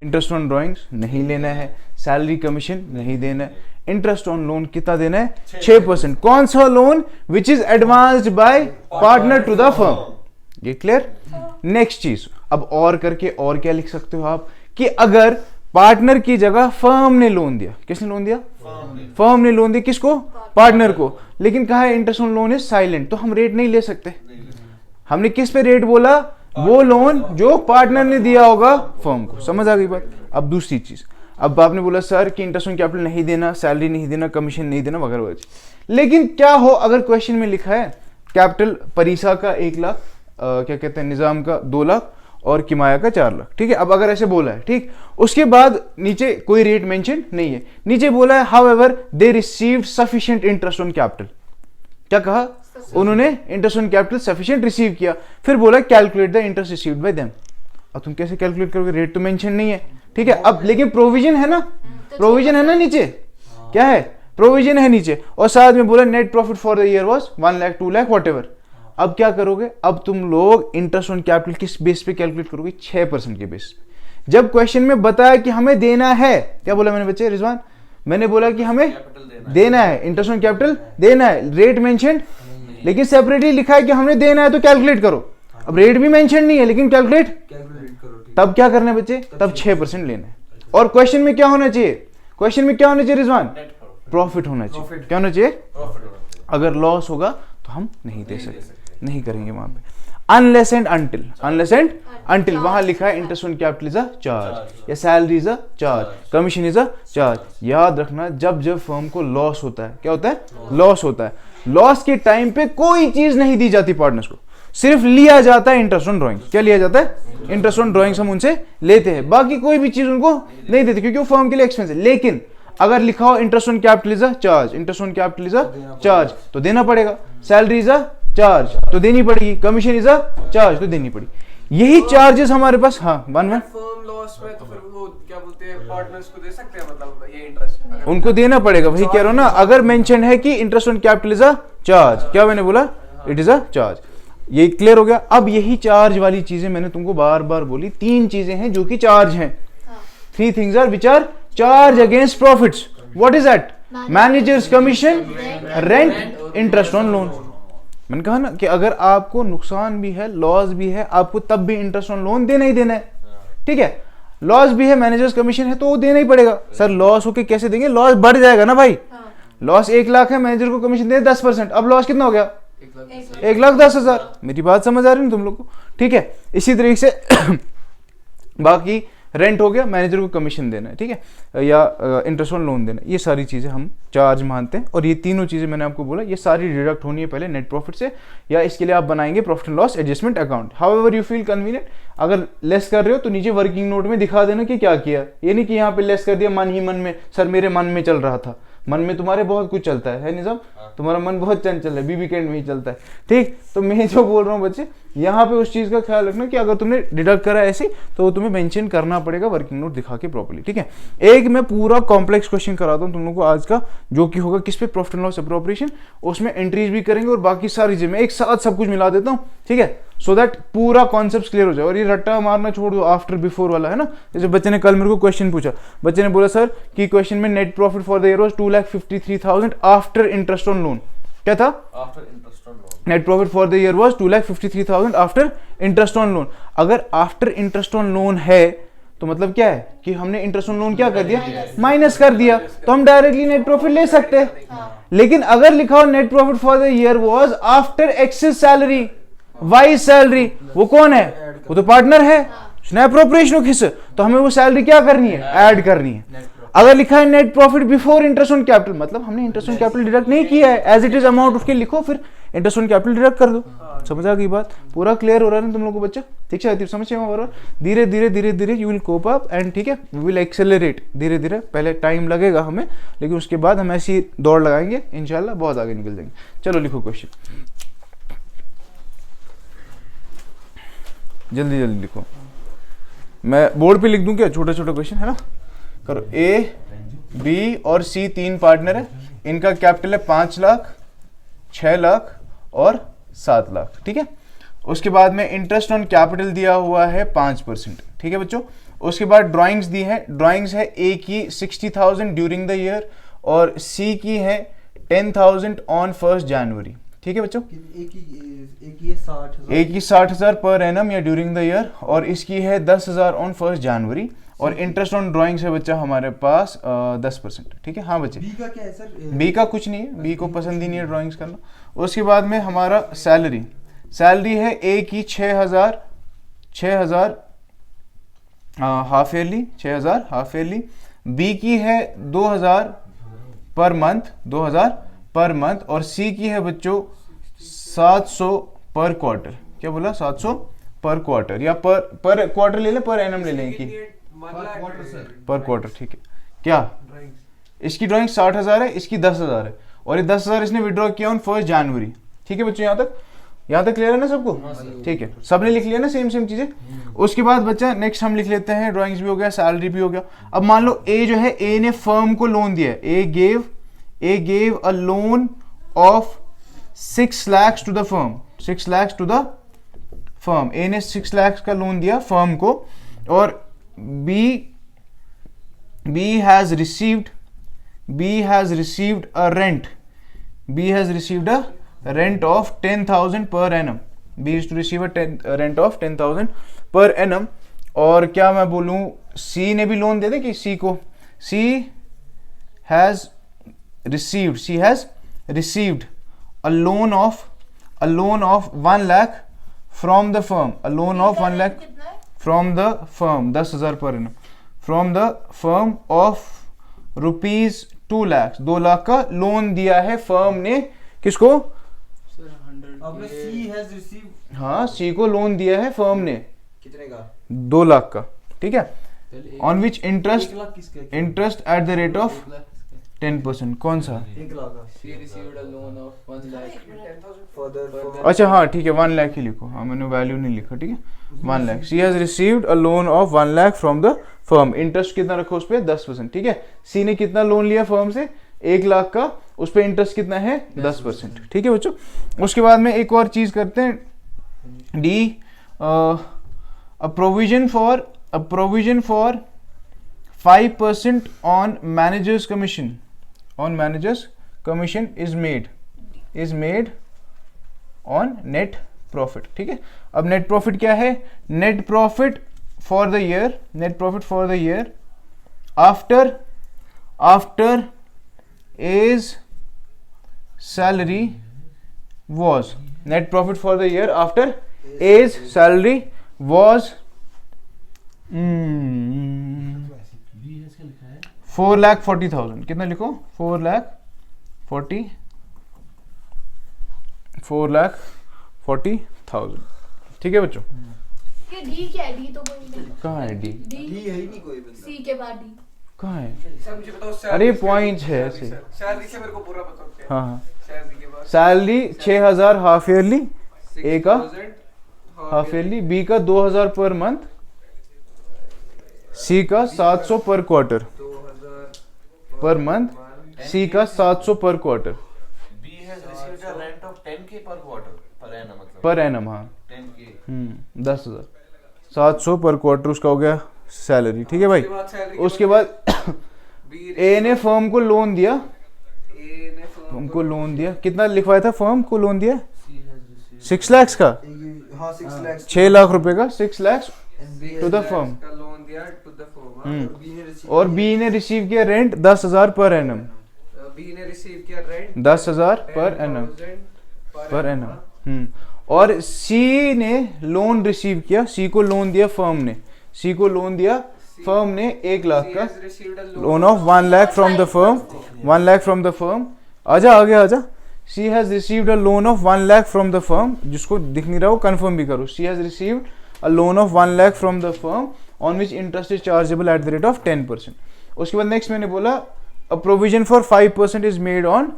Interest on drawings नहीं लेना है, सैलरी कमीशन नहीं देना है, इंटरेस्ट ऑन लोन कितना देना है 6%। कौन सा loan? Which is advanced by partner to the firm. ये क्लियर? नेक्स्ट चीज, अब और करके और क्या लिख सकते हो आप कि अगर पार्टनर की जगह फर्म ने लोन दिया, किसने लोन दिया? फर्म ने लोन दिया, किसको? पार्टनर को। लेकिन कहा है interest on loan is silent, तो हम रेट नहीं ले सकते। हमने किस पे रेट बोला? वो लोन जो पार्टनर ने दिया होगा फर्म को। समझ आ गई बात? अब दूसरी चीज, अब आपने बोला सर कि इंटरेस्ट ऑन कैपिटल नहीं देना, सैलरी नहीं देना, कमीशन नहीं देना वगैरह वगैरह। लेकिन क्या हो अगर क्वेश्चन में लिखा है कैपिटल परिसा का 1 लाख, क्या कहते हैं, निजाम का 2 लाख और किमाया का 4 लाख, ठीक है। अब अगर ऐसे बोला है, ठीक, उसके बाद नीचे कोई रेट मेंशन नहीं है, नीचे बोला है however they received sufficient interest on capital. क्या कहा? उन्होंने interest on capital sufficient receive किया। फिर बोला calculate the interest received by them. अब तुम कैसे कैलकुलेट करोगे? रेट तो मेंशन नहीं है, ठीक है। अब लेकिन प्रोविजन है ना, प्रोविजन है ना नीचे, क्या है? प्रोविजन है नीचे। और साथ में बोला net profit for the year was 1 lakh 2 lakh whatever. अब क्या करोगे? अब तुम लोग इंटरेस्ट ऑन कैपिटल किस बेस पे कैलकुलेट करोगे? 6% के बेस। जब क्वेश्चन में बताया कि हमें देना है, क्या बोला मैंने बच्चे? रिजवान, मैंने बोला कि हमें देना है, इंटरेस्ट ऑन कैपिटल देना है, रेट मेंशन लेकिन सेपरेटली लिखा है कि हमने देना है तो कैलकुलेट करो। अब रेट भी मेंशन नहीं है लेकिन कैलकुलेट करो। तब क्या करना है बच्चे? तब 6% लेना है। और क्वेश्चन में क्या होना चाहिए? क्वेश्चन में क्या होना चाहिए रिजवान? प्रॉफिट होना चाहिए। क्या होना चाहिए? अगर लॉस होगा तो हम नहीं दे सकते, नहीं करेंगे वहां पे। Unless and until, unless and until वहां लिखा है interest on capital is a charge या salary is a charge, commission is a charge. याद रखना जब जब फर्म को लॉस होता है, क्या होता है? लॉस होता है। लॉस के टाइम पे कोई चीज नहीं दी जाती पार्टनर्स को, सिर्फ लिया जाता है इंटरेस्ट ऑन ड्राइंग। क्या लिया जाता है? इंटरेस्ट ऑन ड्राइंग्स हम उनसे लेते हैं, बाकी कोई भी चीज उनको नहीं देते क्योंकि वो फर्म के लिए एक्सपेंस है। लेकिन अगर लिखा हो interest on capital is a charge, interest on capital is a charge तो देना पड़ेगा, सैलरी इज अ चार्ज तो देनी पड़ेगी, कमीशन इज अ चार्ज तो देनी पड़ेगी। यही चार्जेस हमारे पास। हाँ, वन फर्म लॉस में तो फिर वो क्या बोलते हैं, पार्टनर्स को दे सकते हैं, मतलब ये इंटरेस्ट उनको देना पड़ेगा। वही कह रहा हूं ना, अगर मेंशन है कि interest on capital is a charge, क्या मैंने बोला? It is a charge. ये क्लियर हो गया? अब यही चार्ज वाली चीजें मैंने तुमको बार बार बोली, 3 चीजें हैं जो कि चार्ज हैं। 3 things are which are charge against profits. What is that? Managers commission, rent, interest on loan. मैंने कहा ना कि अगर आपको नुकसान भी है, लॉस भी है, आपको तब भी इंटरेस्ट ऑन लोन देना ही देना है, ठीक है। लॉस भी है, मैनेजर्स कमीशन है तो वो देना ही पड़ेगा। सर लॉस होके कैसे देंगे? लॉस बढ़ जाएगा ना भाई। लॉस 1 लाख है, मैनेजर को कमीशन दे 10%, अब लॉस कितना हो गया? 1,10,000। मेरी बात समझ आ रही है तुम लोग को? ठीक है। इसी तरीके से बाकी रेंट हो गया, मैनेजर को कमीशन देना है, ठीक है, या इंटरेस्ट ऑन लोन देना, ये सारी चीजें हम चार्ज मानते हैं। और ये तीनों चीजें मैंने आपको बोला ये सारी डिडक्ट होनी है पहले नेट प्रॉफिट से, या इसके लिए आप बनाएंगे profit and loss adjustment account. However you feel convenient. अगर लेस कर रहे हो तो नीचे वर्किंग नोट में दिखा देना कि क्या किया। ये नहीं कि यहाँ पे लेस कर दिया मन ही मन में, सर मेरे मन में चल रहा था। मन में तुम्हारे बहुत कुछ चलता है निजाम, तुम्हारा मन बहुत चंचल है, बीबी कैंड में ही चलता है, ठीक। तो मैं जो बोल रहा हूँ बच्चे, यहाँ पे उस चीज का ख्याल रखना कि अगर तुमने डिडक्ट करा ऐसे तो तुम्हें मेंशन करना पड़ेगा वर्किंग नोट दिखा के प्रॉपर्ली, ठीक है। एक मैं पूरा कॉम्प्लेक्स क्वेश्चन कराता हूँ तुम लोगों को आज का, जो कि होगा किस पे? Profit and loss appropriation. उसमें एंट्रीज भी करेंगे और बाकी सारी चीजें मैं एक साथ सब कुछ मिला देता हूँ, ठीक है, सो दैट पूरा कॉन्सेप्ट क्लियर हो जाए। और ये रट्टा मारना छोड़ दो, आफ्टर बिफोर वाला है ना। जैसे बच्चे ने कल मेरे को क्वेश्चन पूछा, बच्चे ने बोला सर कि क्वेश्चन में net profit for the year was 2,53,000 after interest on loan. क्या था? After interest on loan. Net profit for the year was 2,53,000 after interest on loan. अगर आफ्टर इंटरेस्ट ऑन लोन है तो मतलब क्या है कि हमने इंटरेस्ट ऑन लोन क्या कर दिया? माइनस कर दिया, तो हम डायरेक्टली नेट प्रॉफिट ले सकते हैं। लेकिन अगर लिखा हो net profit for the year was after excess salary, wise salary, वो कौन है? वो तो पार्टनर है, उसने अप्रोप्रिएशन किस, तो हमें वो सैलरी क्या करनी है? ऐड करनी है। अगर लिखा है net profit before interest on capital, मतलब हमने इंटरेस्ट ऑन कैपिटल डिडक्ट नहीं किया है, एज इट इज अमाउंट उसके लिखो, फिर इंटरेस्ट ऑन कैपिटल डिडक्ट कर दो। समझ आ गई बात? पूरा क्लियर हो रहा है ना तुम लोगों को बच्चा? ठीक है, समझ बराबर। धीरे धीरे धीरे धीरे you will cope up and, ठीक है, वी विल एक्सेलरेट धीरे धीरे। पहले टाइम लगेगा हमें, लेकिन उसके बाद हम ऐसी दौड़ लगाएंगे, इंशाल्लाह बहुत आगे निकल जाएंगे। चलो लिखो क्वेश्चन, जल्दी जल्दी लिखो। मैं बोर्ड पे लिख दूं क्या? छोटा छोटा क्वेश्चन है ना, करो। ए, बी और सी 3 पार्टनर है, इनका कैपिटल है 5 लाख, 6 लाख और 7 लाख, ठीक है। उसके बाद में इंटरेस्ट ऑन कैपिटल दिया हुआ है 5%, ठीक है बच्चों। उसके बाद ड्राइंग्स दी है, ड्राइंग्स है ए की 60,000 ड्यूरिंग द ईयर और सी की है 10,000 ऑन 1 जनवरी। ठीक है बच्चों, एक की 60,000 पर एनम या ड्यूरिंग द ईयर और इसकी है 10,000 ऑन 1 जनवरी और इंटरेस्ट ऑन ड्राइंग्स है बच्चा हमारे पास 10%। ठीक है। हाँ बच्चे, बी का क्या है सर? बी का कुछ नहीं है, बी को पसंद ही नहीं है ड्राइंग्स करना। उसके बाद में हमारा सैलरी, सैलरी है ए की 6,000 half yearly, 6,000 half yearly. B की है 2,000 पर मंथ, 2,000 पर मंथ और सी की है बच्चों 700 पर क्वार्टर। क्या बोला? 700 पर क्वार्टर या पर क्वार्टर ले लें, पर एनम ले लें कि पर क्वार्टर। ठीक है। क्या इसकी ड्राइंग 60,000 है, इसकी 10,000 है और ये 10,000 इसने विड्रॉ किया ऑन 1 जनवरी। ठीक है बच्चों, यहाँ तक क्लियर है ना सबको? ठीक है, सबने लिख लिया ना सेम चीजें। उसके बाद बच्चा नेक्स्ट हम लिख लेते हैं, ड्राइंग्स भी हो गया, सैलरी भी हो गया। अब मान लो ए जो है, ए ने फर्म को लोन दिया है, A gave a loan of 6 lakhs to the firm, 6 lakhs to the firm. A ने 6 lakhs का लोन दिया फर्म को और B has received a rent of 10,000 per annum. B is to receive a rent of 10,000 per annum. और क्या मैं बोलूं, सी ने भी लोन दे दे कि सी को, C has received a loan of 1 lakh from the firm, a loan of 1 lakh from the firm, 10,000 पर annum, from the firm of rupees 2 lakhs, 2 lakh का लोन दिया है फर्म ने किसको? आपने सी हैज रिसीव, हाँ सी को लोन दिया है फर्म ने कितने का? 2 लाख का। ठीक है। On which interest eight the rate of 10%। कौन सा? 1 लाख का। She received a loan of 1 lakh. Further अच्छा हाँ ठीक है, 1 लाख ही लिखो। हाँ मैंने वैल्यू नहीं लिखा। ठीक है, 1 lakh. C has received a loan of 1 lakh from the firm. Interest कितना रखो उस पर? 10%। ठीक है। सी ने कितना लोन लिया फर्म से? 1 लाख का, उस पर इंटरेस्ट कितना है? 10%। ठीक है बच्चों। उसके बाद में एक और चीज करते हैं, D, a provision for 5% on managers commission, is made on net profit। ठीक है। अब नेट प्रॉफिट क्या है? Net profit for the year after A's salary was, net profit for the year after A's salary was 4,40,000। कितना लिखो? 4,40,000। ठीक है बच्चों। ये डी क्या है? डी तो कोई नहीं। कहाँ है डी? डी है ही नहीं कोई बंदा। सी के बाद डी कहाँ है? सर मुझे बताओ अरे पॉइंट है ऐसे। सैलरी से मेरे को पूरा बताओ क्या? हाँ सैलरी के बाद सैलरी 6,000 हाफ ईयरली, ए का 6,000 हाफ ईयरली, बी का 2,000 पर मंथ, सी का 700 पर क्वार्टर 2,000 पर मंथ, सी का 700 पर quarter B has received a rent of 10k per quarter per annum मतलब पर एनम। हाँ 10k 10,000, 700 पर क्वार्टर उसका हो गया सैलरी। ठीक है भाई। उसके बाद सैलरी उसके बाद बी ए ने फर्म को लोन दिया, ए ने फर्म को लोन दिया, कितना लिखवाया था? फर्म को लोन दिया C has received 6 lakhs का, हाँ 6 lakhs 6 लाख रुपए का, 6 lakhs B to the firm। का लोन दिया टू द फर्म। बी ने रिसीव और बी ने रिसीव किया रेंट 10,000 पर एनम, बी ने रिसीव किया rent 10,000 per annum, per annum. और सी ने लोन रिसीव किया, सी को लोन दिया फर्म ने, सी को लोन दिया फर्म ने 1 लाख का loan of 1 lakh from the firm, 1 lakh from the firm. आजा आगे आजा। C has received a loan of 1 lakh from the firm, जिसको दिख नहीं रहा वो कंफर्म भी करो। C has received a loan of 1 lakh from the firm on which interest is chargeable at the rate of 10%। उसके बाद नेक्स्ट मैंने बोला a provision for 5% is made on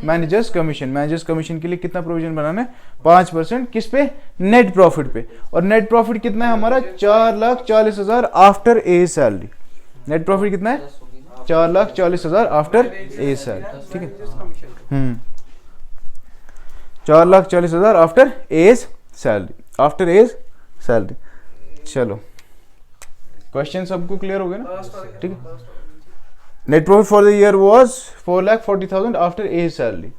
managers commission. Managers commission के लिए कितना प्रोविजन बनाना है? 5%। किस पे? नेट प्रॉफिट पे। और नेट प्रॉफिट कितना है हमारा? 4,40,000 after A salary. Net profit कितना है? 4,40,000 आफ्टर ए सैलरी। ठीक है। 4,40,000 after A's salary, after A's salary. चलो क्वेश्चन सबको क्लियर हो गया ना? ठीक है। Net profit for the year was 4,40,000 after A salary.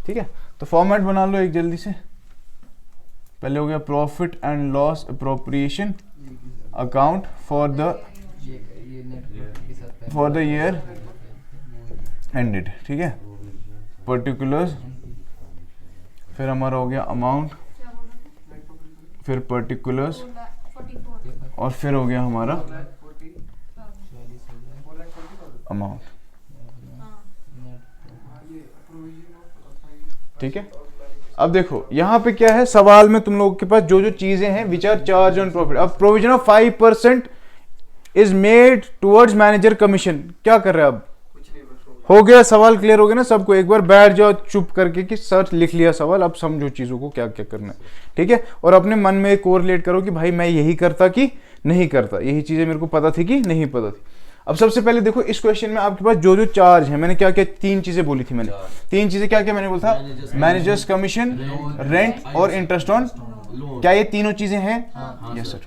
ठीक है, तो फॉर्मेट बना लो एक जल्दी से। पहले हो गया profit and loss appropriation account for the year ended. ठीक है, पर्टिकुलर्स, फिर हमारा हो गया अमाउंट, फिर पर्टिकुलर्स, 44 और फिर हो गया हमारा अमाउंट। ठीक है, अब देखो यहाँ पे क्या है सवाल में, तुम लोगों के पास जो जो चीजें हैं which are charge on profit. अब provision of 5% is made towards manager commission. क्या कर रहे हैं अब? हो गया सवाल क्लियर हो गया ना सबको? एक बार बैठ जाओ चुप करके कि सर लिख लिया सवाल, अब समझो चीजों को क्या क्या करना है। ठीक है, और अपने मन में कोरिलेट करो कि भाई मैं यही करता कि नहीं करता, यही चीजें मेरे को पता थी कि नहीं पता थी। अब सबसे पहले देखो इस क्वेश्चन में आपके पास जो जो चार्ज है, मैंने क्या क्या 3 चीजें बोली थी। मैंने 3 चीजें क्या क्या मैंने बोला था? मैनेजर्स कमीशन, रेंट और इंटरेस्ट ऑन। क्या ये तीनों चीजें हैं? यस सर,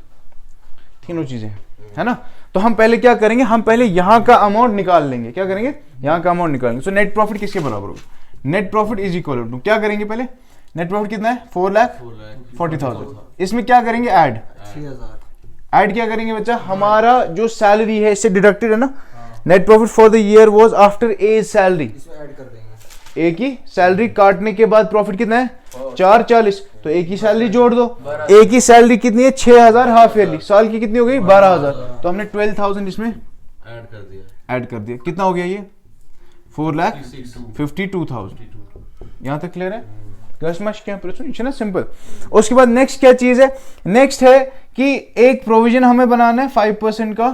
तीनों चीजें हैं, है ना? तो हम पहले क्या करेंगे, हम पहले यहाँ का अमाउंट निकाल लेंगे। क्या करेंगे? यहाँ का अमाउंट निकालेंगे। सो नेट प्रॉफिट किसके बराबर होगा? Net profit is equal to, क्या करेंगे पहले? नेट प्रॉफिट कितना है? 4,40,000। इसमें क्या करेंगे? ऐड 3,000। ऐड क्या करेंगे बच्चा? हमारा जो सैलरी है इससे डिडक्टेड है ना। Net profit for the year was after A salary. इसमें ऐड कर देंगे। ए की सैलरी काटने के बाद प्रॉफिट कितना है? 4,40। तो ए की सैलरी जोड़ दो। ए की सैलरी कितनी है? 6,000 हाफ ईयरली। साल की कितनी हो गई? 12,000। तो हमने 12,000 इसमें ऐड कर दिया। कितना हो गया ये? 4,52,000। यहाँ तक क्लियर है? ना, सिंपल। उसके बाद नेक्स्ट क्या चीज है? नेक्स्ट है कि एक प्रोविजन हमें बनाना है 5% का।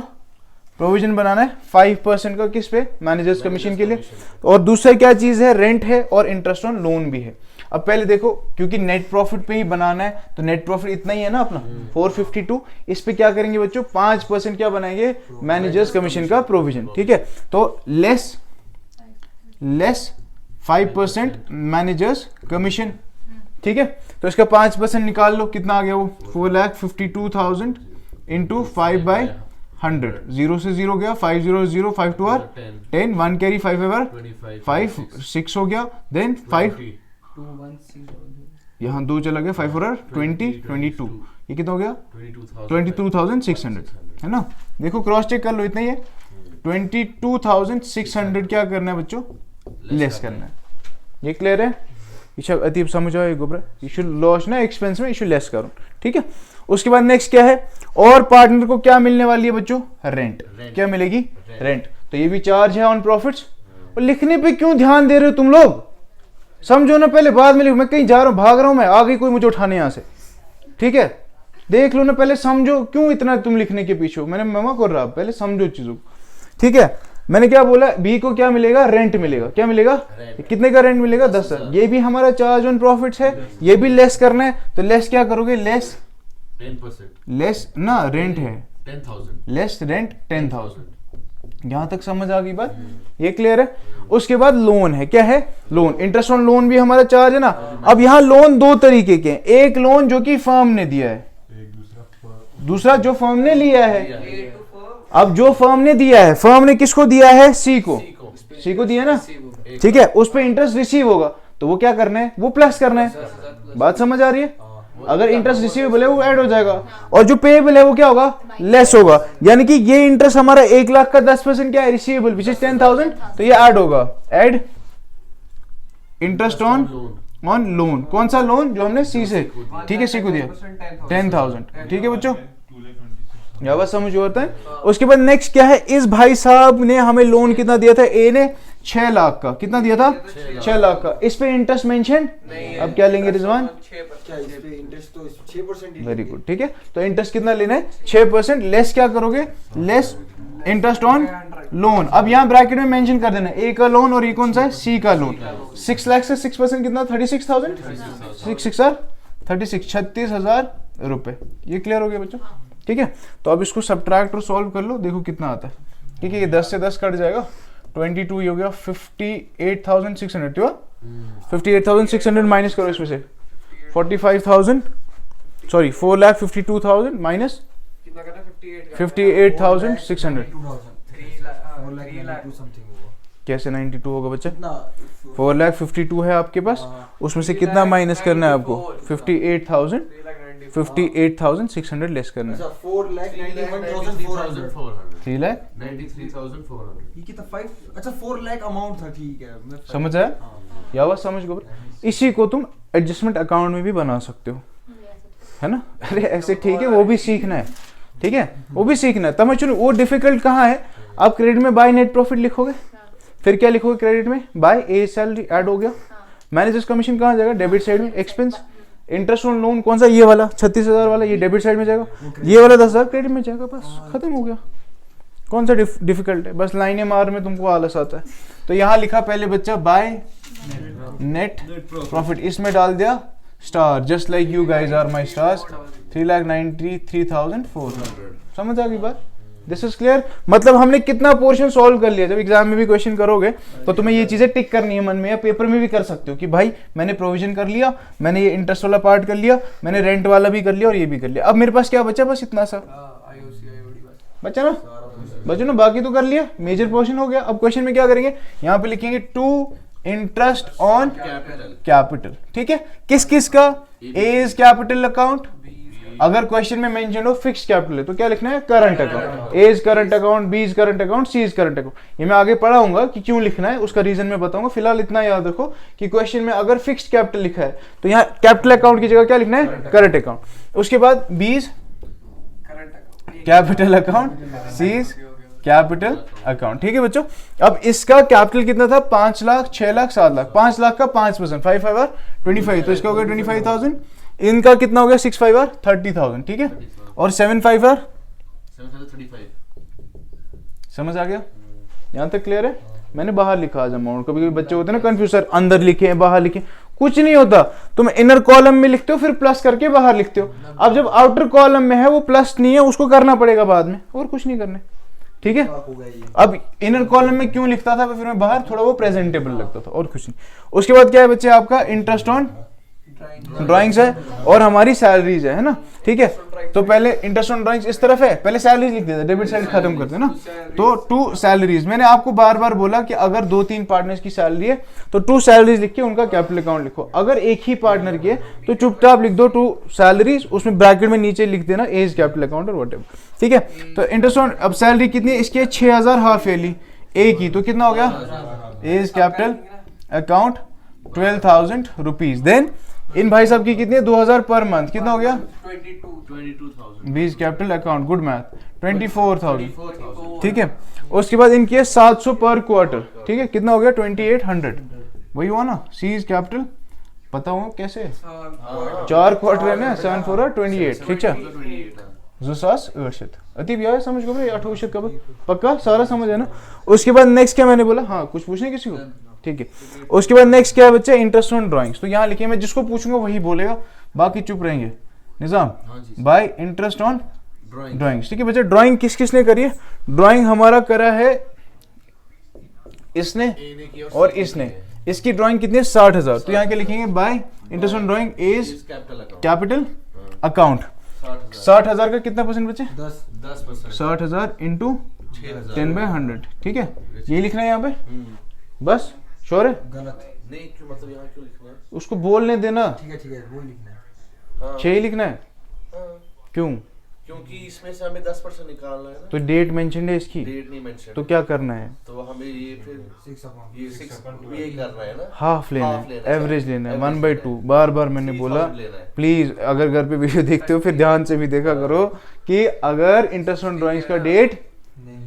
प्रोविजन बनाना है 5% का किस पे? मैनेजर्स कमीशन के लिए। और दूसरा क्या चीज है? रेंट है और इंटरेस्ट ऑन लोन भी है। अब पहले देखो, क्योंकि नेट प्रॉफिट पे ही बनाना है तो नेट प्रॉफिट इतना ही है ना अपना 452। इस पे क्या करेंगे बच्चों? 5% क्या बनाएंगे? मैनेजर्स कमीशन का प्रोविजन। ठीक है, तो लेस 5% मैनेजर्स कमीशन। ठीक है, तो इसका 5% निकाल लो। कितना आ गया वो? 4,52,000 इंटू 5/100। 0 से 0 गया, 5 0 0, 5 2 आर 10, 1 कैरी 5 एवर 5, 6 हो गया। देन 5 यहाँ 2 चला गया, 5 4 आर 20, 22। ये कितना हो गया? 22,600, है ना? देखो क्रॉस चेक कर लो, इतना ही है। 22,600 क्या करना है बच्चों? लेस करना है। ये क्लियर है? अतीब समझ आओ, गोबरा इशू लॉस ना एक्सपेंस में इशू लेस करो। ठीक है, उसके बाद नेक्स्ट क्या है? और पार्टनर को क्या मिलने वाली है बच्चों? रेंट। क्या मिलेगी? रेंट। तो ये भी चार्ज है ऑन प्रॉफिट्स। और लिखने पे क्यों ध्यान दे रहे हो तुम लोग? समझो ना पहले, बाद में लिखो। मैं कहीं जा रहा हूँ, भाग रहा हूँ, मैं आ गई कोई मुझे उठाने यहाँ से। ठीक है, देख लो ना पहले, समझो क्यों इतना तुम लिखने के पीछे हो। मैंने ममा कर रहा, पहले समझो चीजों को। ठीक है, मैंने क्या बोला? बी को क्या मिलेगा? रेंट मिलेगा। क्या मिलेगा? कितने का रेंट मिलेगा? 10,000। ये भी हमारा चार्ज ऑन प्रॉफिट्स है, ये भी लेस करना है। तो लेस क्या करोगे? लेस 10%। लेस ना रेंट है, 10,000। Less rent 10,000। यहां तक समझ आ गई बात? ये क्लियर है? उसके बाद लोन है। क्या है? लोन। इंटरेस्ट ऑन लोन भी हमारा चार्ज है ना। अब यहाँ लोन 2 तरीके के हैं। एक लोन जो कि फर्म ने दिया है, दूसरा जो फर्म ने लिया है। अब जो फर्म ने दिया है, फर्म ने किसको दिया है? सी को। सी को दिया ना। ठीक है, उस पर इंटरेस्ट रिसीव होगा तो वो क्या करना है? वो प्लस करना है। बात समझ आ रही है? अगर इंटरेस्ट रिसीवेबल है वो ऐड हो जाएगा, और जो पेएबल है वो क्या होगा? लेस होगा। यानी कि ये इंटरेस्ट हमारा 1 लाख का 10% क्या है? Receivable, which is 10,000। तो ये ऐड होगा। Add interest on loan. कौन सा लोन? जो हमने सी से, ठीक है, सी को दिया 10,000। ठीक है बच्चों, यह बात समझ होता है? उसके बाद नेक्स्ट क्या है? इस भाई साहब ने हमें लोन कितना दिया था? ए ने 6 लाख का। कितना दिया था? 6 लाख का। इस पे इंटरेस्ट मेंशन? अब क्या लेंगे रिजवान? क्या इस पे इंटरेस्ट तो 6% ही। Very good. ठीक है, तो इंटरेस्ट कितना लेना है? 6%। लेस क्या करोगे? Less interest on loan. अब यहाँ ब्रैकेट में मेंशन कर देना ए का लोन और ये कौन सा है? सी का लोन। 6 लाख से 6% कितना? 36,000। 36,000 रुपए। ये क्लियर हो गया बच्चों? ठीक है, तो अब इसको सब्ट्रैक्ट और सॉल्व कर लो, देखो कितना आता है। ठीक है, ये 10 से 10 कट जाएगा, 22 ये हो गया 58,600। ठीक है, 58,600 माइनस करो इसमें से 45,000, सॉरी 4,52,000 माइनस लगा था 58 का 58,600 3 लाख 4 लाख 92 समथिंग होगा कैसे 92 होगा बच्चा? कितना 4,52 है आपके पास, उसमें से कितना माइनस करना है आपको? 58,600 लेस करना है। अच्छा 4 लाख 91,400 3 लाख 93,400 ये कितना 5 अच्छा 4 लाख अमाउंट था ठीक है मैं समझ आया? या बात समझ गो? इसी को तुम एडजस्टमेंट अकाउंट में भी बना सकते हो, है ना? अरे ऐसे ठीक है, वो भी सीखना है, ठीक है, वो भी सीखना है। तब चलो वो डिफिकल्ट कहाँ है? आप क्रेडिट में बाय नेट प्रॉफिट लिखोगे, फिर क्या लिखोगे क्रेडिट में? बाय ए सैलरी ऐड हो गया, मैनेजर्स कमीशन कहाँ जाएगा? डेबिट साइड में। एक्सपेंस इंटरेस्ट ऑन लोन कौन सा? ये वाला 36,000 वाला, ये डेबिट साइड में जाएगा, ये वाला 10,000 क्रेडिट में जाएगा, बस खत्म हो गया। कौन सा डिफिकल्ट है? बस लाइनें मार में तुमको आलस आता है। तो यहाँ लिखा पहले बच्चा बाय नेट प्रॉफिट, इसमें डाल दिया star, just like you guys are my stars, 3,93,400। समझ आ गई बात? This is clear. मतलब हमने कितना पोर्शन सॉल्व कर लिया। जब एग्जाम में भी क्वेश्चन करोगे तो तुम्हें ये चीजें टिक करनी है मन में, या पेपर में भी कर सकते हो कि भाई मैंने प्रोविजन कर लिया, मैंने ये इंटरेस्ट वाला पार्ट कर लिया, मैंने रेंट वाला भी कर लिया और ये भी कर लिया। अब मेरे पास क्या बचा? बस इतना सा आईओसी आईओडी बचा ना, बचो ना, बाकी तो कर लिया, मेजर पोर्शन हो गया। अब क्वेश्चन में क्या करेंगे? यहाँ पे लिखेंगे टू इंटरेस्ट ऑन कैपिटल, ठीक है। किस किस का? A is capital account. अगर क्वेश्चन में मेंशन हो फिक्स्ड कैपिटल है तो क्या लिखना है? Current account. A is current account, B is current account, C is current account. ये मैं आगे पढ़ाऊंगा कि क्यों लिखना है, उसका रीजन मैं बताऊंगा। फिलहाल इतना याद रखो कि क्वेश्चन में अगर फिक्स्ड कैपिटल लिखा है तो यहाँ कैपिटल अकाउंट की जगह क्या लिखना है? Current account. उसके बाद B is current account capital account, C is capital account, ठीक है बच्चों। अब इसका कैपिटल कितना था? 5 लाख, 6 लाख, 7 लाख। 5 लाख का 5%, 5 5 आर 25, तो इसका हो गया 25,000। इनका कितना हो गया? 6 5 आर 30,000, ठीक है। और 7 5 आर 735 समझ आ गया? यहाँ तक क्लियर है? मैंने बाहर लिखा आज अमाउंट। कभी कभी बच्चे होते हैं ना कंफ्यूज, सर अंदर लिखे बाहर लिखे, कुछ नहीं होता। तुम इनर कॉलम में लिखते हो फिर प्लस करके बाहर लिखते हो। अब जब आउटर कॉलम में है वो प्लस नहीं है, उसको करना पड़ेगा बाद में, और कुछ नहीं करना, ठीक है। अब इनर कॉलम में क्यों लिखता था फिर मैं बाहर, थोड़ा वो प्रेजेंटेबल लगता था, और कुछ नहीं। उसके बाद क्या है बच्चे? आपका इंटरेस्ट ऑन ड्राइंग्स है और हमारी सैलरीज है ना, ठीक है। तो पहले इंटरेस्ट ऑन ड्राइंग्स इस तरफ है, पहले सैलरीज लिख देते, डेबिट साइड खत्म करते ना। तो 2 सैलरीज, मैंने आपको बार बार बोला कि अगर 2-3 पार्टनर्स की सैलरी है तो 2 सैलरीज लिख के उनका कैपिटल अकाउंट लिखो। अगर एक ही पार्टनर की है तो चुपचाप लिख दो 2 सैलरीज, उसमें ब्रैकेट में नीचे लिख देना एज कैपिटल अकाउंट और व्हाटएवर, ठीक है। तो इंटरेस्ट ऑन, अब सैलरी कितनी है इसकी? 6,000 हाफ ईयरली ए की, तो कितना हो गया? As capital account 12,000 rupees. Then in भाई साहब की कितनी है? 2,000 पर मंथ, कितना हो गया? 22,000 बीज कैपिटल अकाउंट, गुड मैथ, 24,000, ठीक है। उसके बाद इनकी है 700 पर क्वार्टर, ठीक है, कितना हो गया? 2,800, वही हुआ ना। सी इज कैपिटल, पता हो कैसे? 4 क्वार्टर है ना, 7 4 28, ठीक है। जुसास 8 अतीब यार समझ गो भाई, 8 कब पक्का सारा समझ है ना। उसके बाद नेक्स्ट क्या मैंने बोला? हाँ कुछ पूछने किसी को, ठीक है। उसके बाद नेक्स्ट क्या है बच्चे? Interest on drawings. तो यहाँ लिखिए, मैं जिसको पूछूंगा वही बोलेगा, बाकी चुप रहेंगे। निजाम बाय इंटरेस्ट ऑन ड्राइंग्स, ठीक है बच्चे। ड्राइंग किस किसने करी है? ड्राइंग हमारा करा है इसने और इसने। इसकी ड्राइंग कितनी है? 60,000। तो यहाँ क्या लिखेंगे? Bye interest on drawing is capital account. 60,000 का कितना परसेंट बच्चे? 10%। 60,000 इंटू 10/100, ठीक है। यही लिखना है यहाँ पे, बस श्योर है? गलत नहीं, क्यों मतलब यहाँ क्यों लिखना है? उसको बोलने देना, ठीक है वो लिखना है। हाँ, 6 ही लिखना है। हाँ, क्यों? क्योंकि इसमें से हमें 10% निकालना है ना। तो डेट मेंशन है इसकी, डेट नहीं मेंशन, तो क्या करना है? तो हमें ये फिर 6 अपॉन ये 6 ये करना है ना, हाफ लेना हाफ है, लेना है, एवरेज लेना है, एवरेज 1/2। बार बार मैंने 3,000 बोला, लेना है। प्लीज अगर घर पे वीडियो देखते हो फिर ध्यान से भी देखा करो कि अगर इंटरेस्ट ऑन ड्राइंग्स का डेट,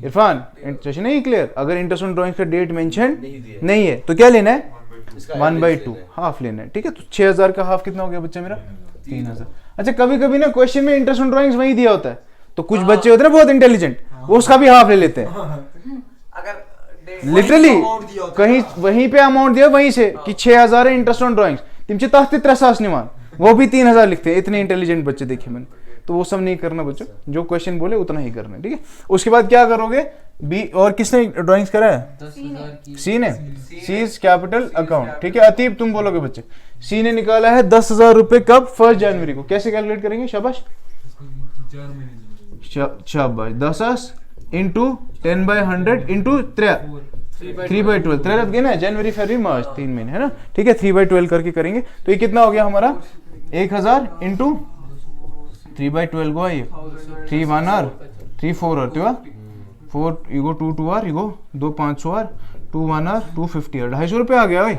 इरफान इंटरेस्ट नहीं क्लियर, अगर इंटरेस्ट ऑन ड्राइंग्स का डेट मेंशन नहीं है तो क्या लेना है? इसका 1/2 हाफ लेना है, ठीक है। तो 6,000 का हाफ कितना हो गया बच्चा मेरा? 3,000। अच्छा कभी कभी ना क्वेश्चन में इंटरेस्ट ऑन ड्राइंग्स वही दिया होता है, तो कुछ बच्चे होते हैं ना बहुत इंटेलिजेंट, वो उसका भी हाफ ले लेते हैं। अगर लिटरली कहीं वहीं पे अमाउंट दिया वहीं से कि 6,000 है इंटरेस्ट ऑन ड्राइंग्स, तुमचे ताकते 3 निमान, वो भी 3,000 लिखते हैं। इतने इंटेलिजेंट बच्चे देखे मैंने, तो वो सब नहीं करना बच्चों, जो क्वेश्चन बोले उतना ही करना है, ठीक है। उसके बाद क्या करोगे? बी और किसने ड्राइंग्स करा है? सी ने। सी इज कैपिटल अकाउंट, ठीक है। अतीब तुम बोलोगे बच्चे। सी ने निकाला है 10,000 रुपए कब? 1 जनवरी को। कैसे कैलकुलेट करेंगे? शाबाश, शाबाश 10 इंटू 10/100 इंटू 3/12 3 गए ना, जनवरी फरवरी मार्च 3 महीने है ना, ठीक है। 3/12 करके करेंगे तो ये कितना हो गया हमारा 1000 इंटू 3/12 को ये 3 1 are 3 4 are 4 you go 2 2 are you go 2 500 are 2 1 are 250 are 250 रुपये आ गया भाई।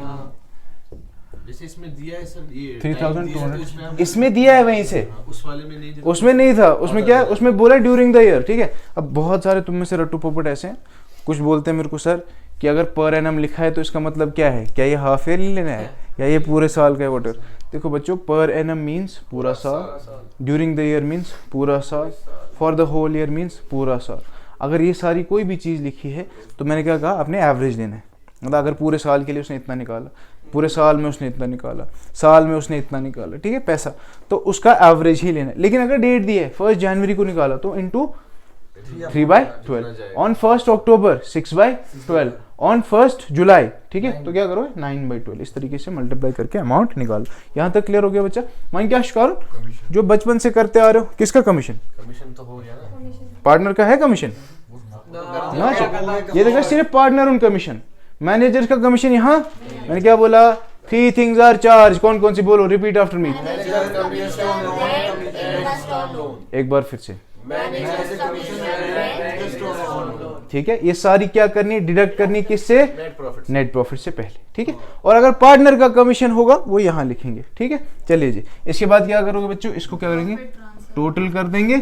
जैसे इसमें दिया है सर ये 3200 इसमें दिया है वहीं से, उस वाले में नहीं, उसमें नहीं था। उसमें क्या है, उसमें बोला ड्यूरिंग द ईयर, ठीक है। अब बहुत सारे तुम में से रट्टू पोपट ऐसे हैं, कुछ बोलते हैं मेरे को सर कि अगर पर एनम लिखा है तो इसका मतलब क्या है, क्या ये हाफ ईयरली लेना है या ये पूरे साल का है वोटर। देखो बच्चों, पर एनम मीन्स पूरा साल, ड्यूरिंग द ईयर मीन्स पूरा साल, for the whole year means पूरा साल। अगर ये सारी कोई भी चीज़ लिखी है तो मैंने क्या कहा, अपने एवरेज लेना है। मतलब अगर पूरे साल के लिए उसने इतना निकाला, पूरे साल में उसने इतना निकाला, साल में उसने इतना निकाला, ठीक है पैसा, तो उसका एवरेज ही लेना है। लेकिन अगर डेट दी है 1 जनवरी को निकाला तो इंटू 3/12, ऑन 1 अक्टूबर 6/12, ऑन 1 जुलाई, ठीक है। तो क्या करो 9/12, इस तरीके से मल्टीप्लाई करके अमाउंट निकालो। यहाँ तक क्लियर हो गया बच्चा। मैं क्या शिकार जो बचपन से करते आ रहे हो, किसका कमीशन? कमीशन तो हो गया ना, पार्टनर का है कमीशन ना, ये देखा सिर्फ पार्टनर उन कमीशन। मैनेजर का कमीशन यहाँ मैंने क्या बोला, 3 थिंग्स आर चार्ज, कौन कौन सी बोलो, रिपीट आफ्टर मी। एक बार फिर से, ठीक है। ये सारी क्या करनी, डिडक्ट करनी किससे, नेट प्रॉफिट से पहले, ठीक है। और अगर पार्टनर का कमीशन होगा वो यहाँ लिखेंगे, ठीक है। चलिए जी, इसके बाद क्या करोगे बच्चों, इसको क्या करेंगे, टोटल कर देंगे,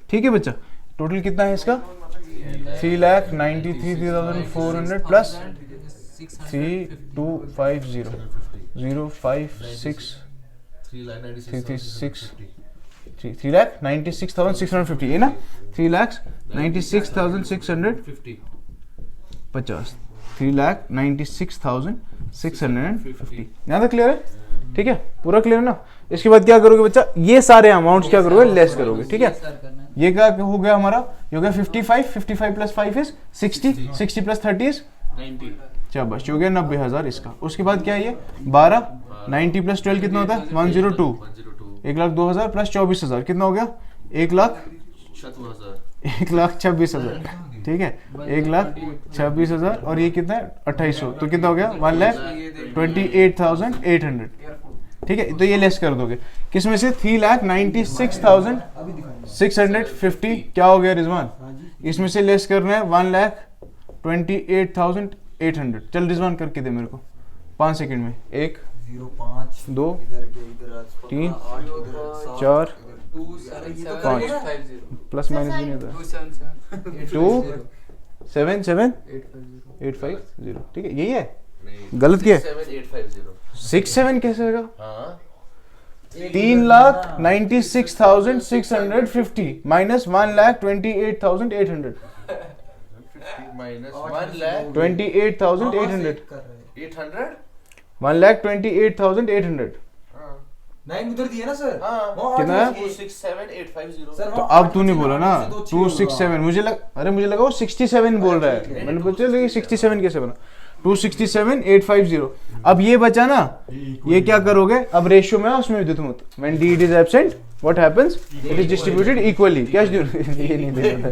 ठीक है बच्चा। टोटल कितना है इसका, 3,93,400 प्लस 3250 056 3,96,650, ये ना 3,96,650 3,96,650। यहाँ तक क्लियर है, ठीक है, पूरा क्लियर है ना। इसके बाद क्या करोगे बच्चा, ये सारे अमाउंट्स क्या करोगे, लेस करोगे, ठीक है। ये क्या हो गया हमारा, ये हो गया 55 प्लस 5 इज 60 प्लस 30 इज 90, शाबाश, हो गया 90,000 इसका। उसके बाद क्या है ये 12, 90 प्लस 12 कितना होता है 102, 1,02,000 प्लस 24,000 कितना हो गया 1,26,000, ठीक है, 1,26,000 और ये कितना है 2800, तो कितना हो गया 1,28,800, ठीक है। तो ये लेस कर दोगे किसमें से, 3,96,650 क्या हो गया रिजवान, इसमें से लेस करना है 1,28,800। चल रिजवान करके दे मेरे को 5 सेकंड में, 1 2 3 4 5 प्लस माइनस भी नहीं होता, 2 7 7 850, ठीक है। यही है, गलत किया है 6 7 कैसे होगा, 3,96,650 माइनस 1,28,800, माइनस 1,28,800, 800, 1,28,800। 9 उधर दिया ना सर, कितना है? 267,850। सर तो अब तूने बोला ना 267, मुझे लगा वो 67 बोल रहा है, मैंने पूछा लेकिन 67 कैसे बना, 267,850। अब ये बचा ना, ये क्या करोगे, अब रेशियो में उसमें विद्युत मत, when D is absent what happens, it is distributed equally. क्या ये नहीं देना था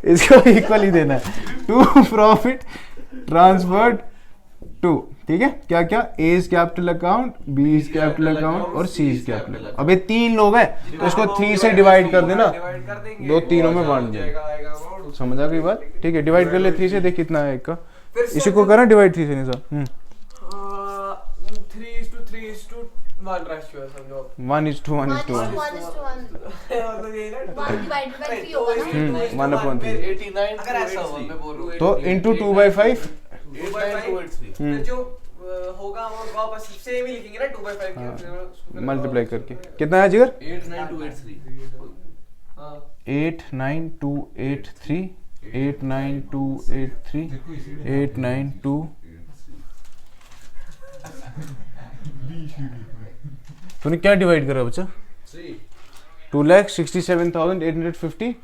इसको इक्वली देना है, टू प्रॉफिट ट्रांसफर्ड टू, ठीक है। क्या क्या, A is capital account, B is capital account और सी इज कैपिटल अकाउंट। अब ये 3 लोग हैं तो इसको 3 से डिवाइड कर देना, दो तीनों में बांट देना, समझ आ गई बात, ठीक है। डिवाइड कर ले 3 से, देख कितना है एक का, इसी को करना डिवाइड 3 से, नहीं सर 3:3:1 रेशियो है समझो, 1:1:1 1/3 अगर ऐसा हो, मैं बोल रहा हूं तो इंटू 2/5, 89283, फिर जो होगा अमाउंट वापस सेम ही लिखेंगे ना 2/5 के, मल्टीप्लाई करके कितना है जिगर, 89283, 89283 89283 892 तूने क्या डिवाइड करा बच्चा, 2,67,850।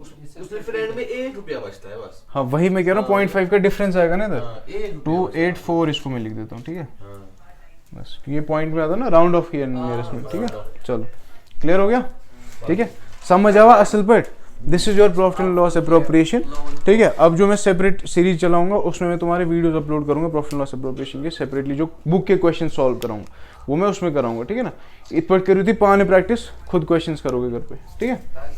उसमें फिर एंड में 1 रुपया बचता है बस। हाँ वही मैं कह रहा हूँ, 0.5 का डिफरेंस आएगा ना इधर, 284 इसको मैं लिख देता हूँ, ठीक है। बस ये पॉइंट में आता है ना, राउंड ऑफ किया मेरे इसमें, ठीक है। चलो क्लियर हो गया, ठीक है। समझ आवा असल पे। This is your profit and loss appropriation, ठीक है। अब जो मैं सेपरेट सीरीज चलाऊंगा उसमें मैं तुम्हारे वीडियोस अपलोड करूंगा प्रॉफिट एंड लॉस अप्रोप्रिएशन के सेपरेटली, जो बुक के क्वेश्चन सॉल्व कराऊंगा वो मैं उसमें कराऊंगा, ठीक है ना। इत पर करी थी पाने प्रैक्टिस, खुद क्वेश्चंस करोगे घर पे, ठीक है।